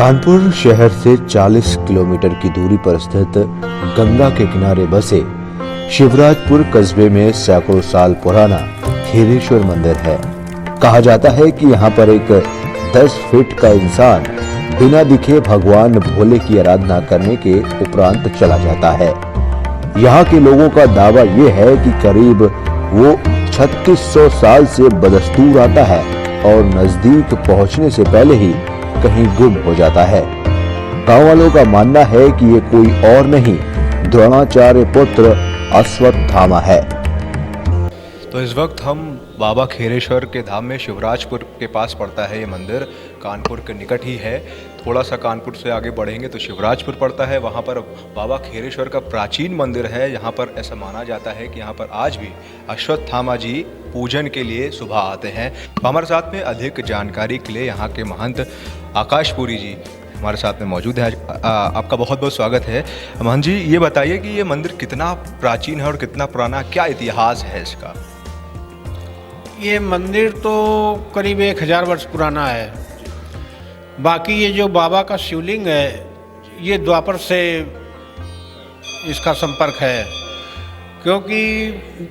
कानपुर शहर से 40 किलोमीटर की दूरी पर स्थित गंगा के किनारे बसे शिवराजपुर कस्बे में सैकड़ों साल पुराना खेरेश्वर मंदिर है। कहा जाता है कि यहाँ पर एक 10 फीट का इंसान बिना दिखे भगवान भोले की आराधना करने के उपरांत चला जाता है। यहाँ के लोगों का दावा यह है कि करीब वो 3600 साल से बदस्तूर आता है और नजदीक पहुंचने से पहले ही कहीं गुम हो जाता है। गांव वालों का मानना है कि ये कोई और नहीं, द्रोणाचार्य पुत्र अश्वत्थामा है। तो इस वक्त हम बाबा खेरेश्वर के धाम में शिवराजपुर के पास पड़ता है ये मंदिर, कानपुर के निकट ही है। थोड़ा सा कानपुर से आगे बढ़ेंगे तो शिवराजपुर पड़ता है, वहाँ पर बाबा खेरेश्वर का प्राचीन मंदिर है। यहाँ पर ऐसा माना जाता है कि यहाँ पर आज भी अश्वत्थामा जी पूजन के लिए सुबह आते हैं। तो हमारे साथ में अधिक जानकारी के लिए यहाँ के महंत आकाशपुरी जी हमारे साथ में मौजूद है। आपका बहुत बहुत स्वागत है। महंत जी, ये बताइए कि ये मंदिर कितना प्राचीन है और कितना पुराना, क्या इतिहास है इसका? ये मंदिर तो करीब 1000 वर्ष पुराना है। बाकी ये जो बाबा का शिवलिंग है, ये द्वापर से इसका संपर्क है, क्योंकि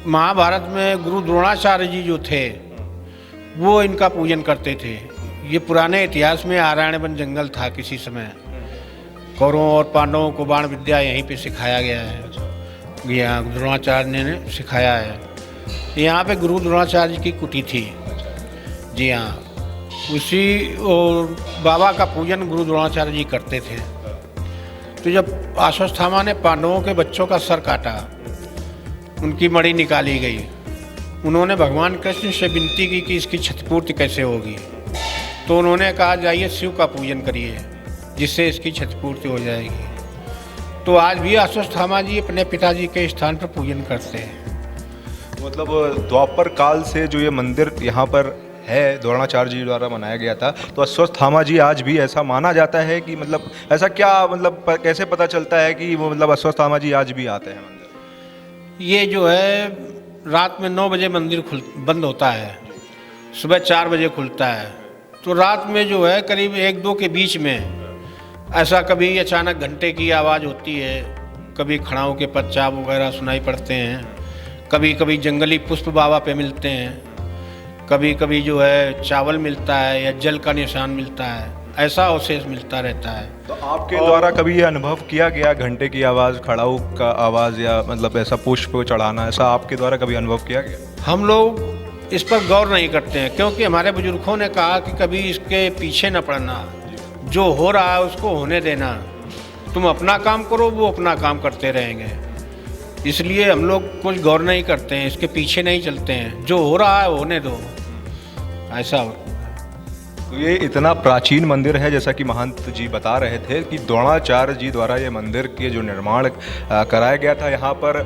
महाभारत में गुरु द्रोणाचार्य जी जो थे वो इनका पूजन करते थे। ये पुराने इतिहास में आरण्यवन जंगल था किसी समय। कौरवों और पांडवों को बाण विद्या यहीं पे सिखाया गया है, यहाँ द्रोणाचार्य ने सिखाया है। यहाँ पे गुरु द्रोणाचार्य की कुटी थी। जी हाँ, उसी और बाबा का पूजन गुरु द्रोणाचार्य जी करते थे। तो जब अश्वत्थामा ने पांडवों के बच्चों का सर काटा, उनकी मणि निकाली गई, उन्होंने भगवान कृष्ण से विनती की कि इसकी क्षतिपूर्ति कैसे होगी। तो उन्होंने कहा जाइए शिव का पूजन करिए, जिससे इसकी क्षतिपूर्ति हो जाएगी। तो आज भी अश्वत्थामा जी अपने पिताजी के स्थान पर पूजन करते हैं। मतलब द्वापर काल से जो ये मंदिर यहाँ पर है, द्रोणाचार्य जी द्वारा बनाया गया था, तो अश्वत्थामा जी आज भी ऐसा माना जाता है कि मतलब ऐसा क्या, मतलब कैसे पता चलता है कि वो मतलब अश्वत्थामा जी आज भी आते हैं मंदिर? ये जो है रात में 9 बजे मंदिर बंद होता है, सुबह 4 बजे खुलता है। तो रात में जो है करीब 1-2 के बीच में ऐसा कभी अचानक घंटे की आवाज़ होती है, कभी खड़ाओं के पदचाप वगैरह सुनाई पड़ते हैं, कभी कभी जंगली पुष्प बाबा पे मिलते हैं, कभी कभी जो है चावल मिलता है या जल का निशान मिलता है, ऐसा अवशेष मिलता रहता है। तो आपके द्वारा कभी ये अनुभव किया गया, घंटे की आवाज़, खड़ाऊ का आवाज़ या मतलब ऐसा पुष्प चढ़ाना, ऐसा आपके द्वारा कभी अनुभव किया गया? हम लोग इस पर गौर नहीं करते हैं, क्योंकि हमारे बुजुर्गों ने कहा कि कभी इसके पीछे न पड़ना, जो हो रहा है उसको होने देना, तुम अपना काम करो, वो अपना काम करते रहेंगे। इसलिए हम लोग कुछ गौर नहीं करते हैं, इसके पीछे नहीं चलते हैं, जो हो रहा है होने दो, ऐसा हो। तो ये इतना प्राचीन मंदिर है, जैसा कि महंत जी बता रहे थे कि द्रोणाचार्य जी द्वारा ये मंदिर के जो निर्माण कराया गया था, यहाँ पर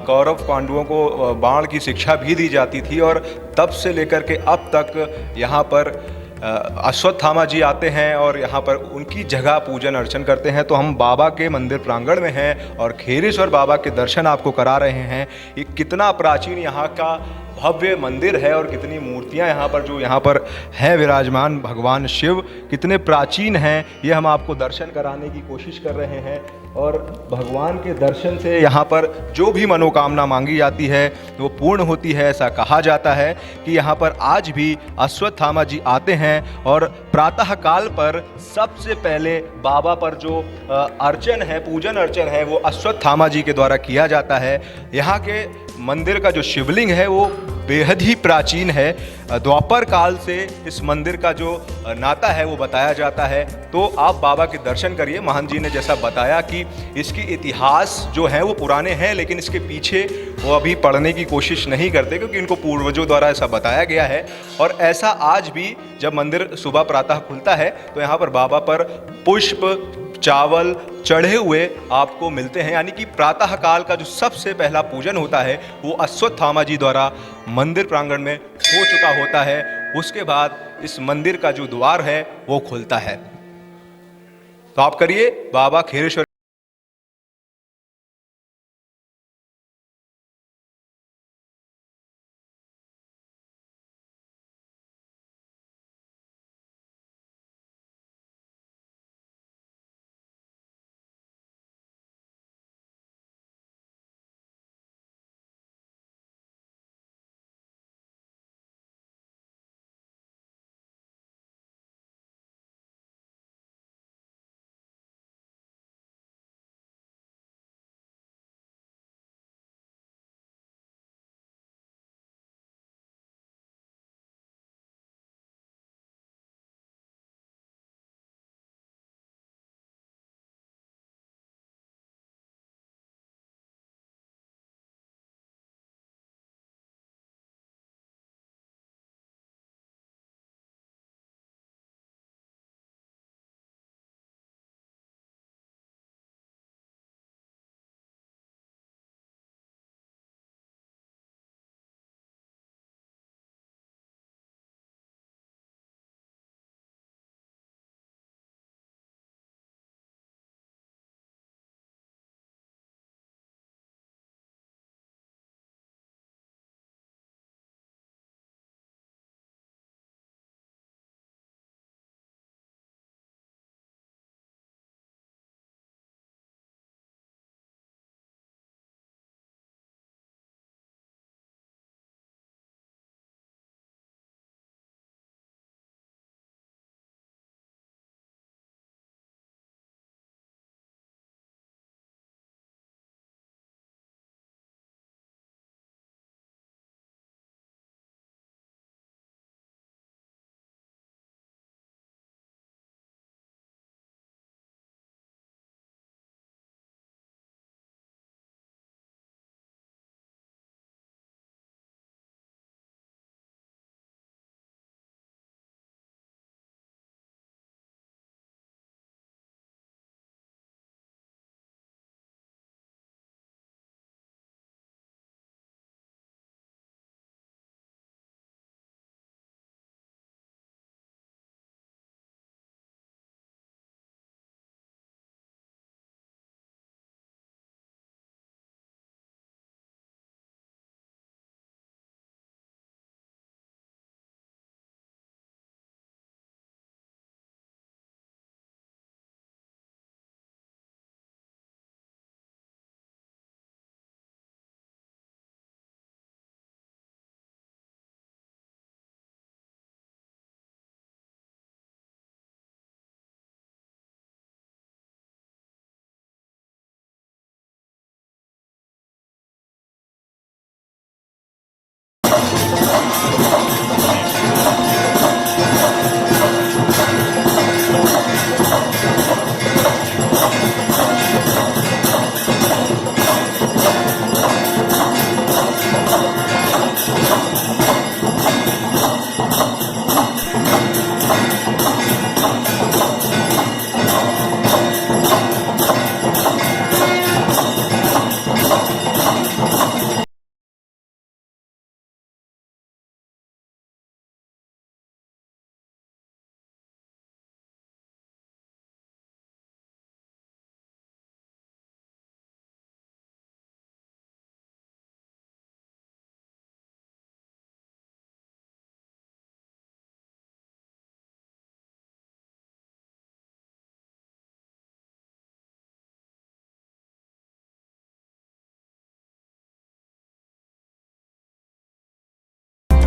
कौरव पांडवों को बाण की शिक्षा भी दी जाती थी और तब से लेकर के अब तक यहाँ पर अश्वत्थामा जी आते हैं और यहाँ पर उनकी जगह पूजन अर्चन करते हैं। तो हम बाबा के मंदिर प्रांगण में हैं और खेरेश्वर बाबा के दर्शन आपको करा रहे हैं। ये कितना प्राचीन यहाँ का भव्य मंदिर है और कितनी मूर्तियाँ यहाँ पर जो यहाँ पर हैं विराजमान, भगवान शिव कितने प्राचीन हैं, ये हम आपको दर्शन कराने की कोशिश कर रहे हैं। और भगवान के दर्शन से यहाँ पर जो भी मनोकामना मांगी जाती है वो पूर्ण होती है। ऐसा कहा जाता है कि यहाँ पर आज भी अश्वत्थामा जी आते हैं और प्रातः काल पर सबसे पहले बाबा पर जो अर्चन है, पूजन अर्चन है, वो अश्वत्थामा जी के द्वारा किया जाता है। यहाँ के मंदिर का जो शिवलिंग है वो बेहद ही प्राचीन है। द्वापर काल से इस मंदिर का जो नाता है वो बताया जाता है। तो आप बाबा के दर्शन करिए। महंत जी ने जैसा बताया कि इसकी इतिहास जो है वो पुराने हैं, लेकिन इसके पीछे वो अभी पढ़ने की कोशिश नहीं करते, क्योंकि इनको पूर्वजों द्वारा ऐसा बताया गया है। और ऐसा आज भी जब मंदिर सुबह प्रातः खुलता है तो यहाँ पर बाबा पर पुष्प, चावल चढ़े हुए आपको मिलते हैं। यानी कि प्रातः काल का जो सबसे पहला पूजन होता है वो अश्वत्थामा जी द्वारा मंदिर प्रांगण में हो चुका होता है। उसके बाद इस मंदिर का जो द्वार है वो खुलता है। तो आप करिए बाबा खेरेश्वर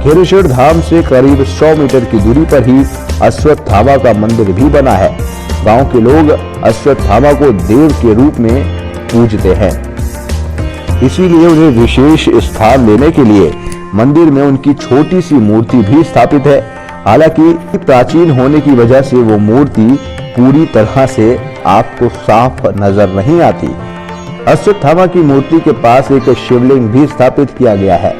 खीरेश्वर धाम से करीब 100 मीटर की दूरी पर ही अश्वत्थामा का मंदिर भी बना है। गांव के लोग अश्वत्थामा को देव के रूप में पूजते हैं, इसीलिए उन्हें विशेष स्थान देने के लिए मंदिर में उनकी छोटी सी मूर्ति भी स्थापित है। हालांकि प्राचीन होने की वजह से वो मूर्ति पूरी तरह से आपको साफ नजर नहीं आती। अश्वत्थामा की मूर्ति के पास एक शिवलिंग भी स्थापित किया गया है।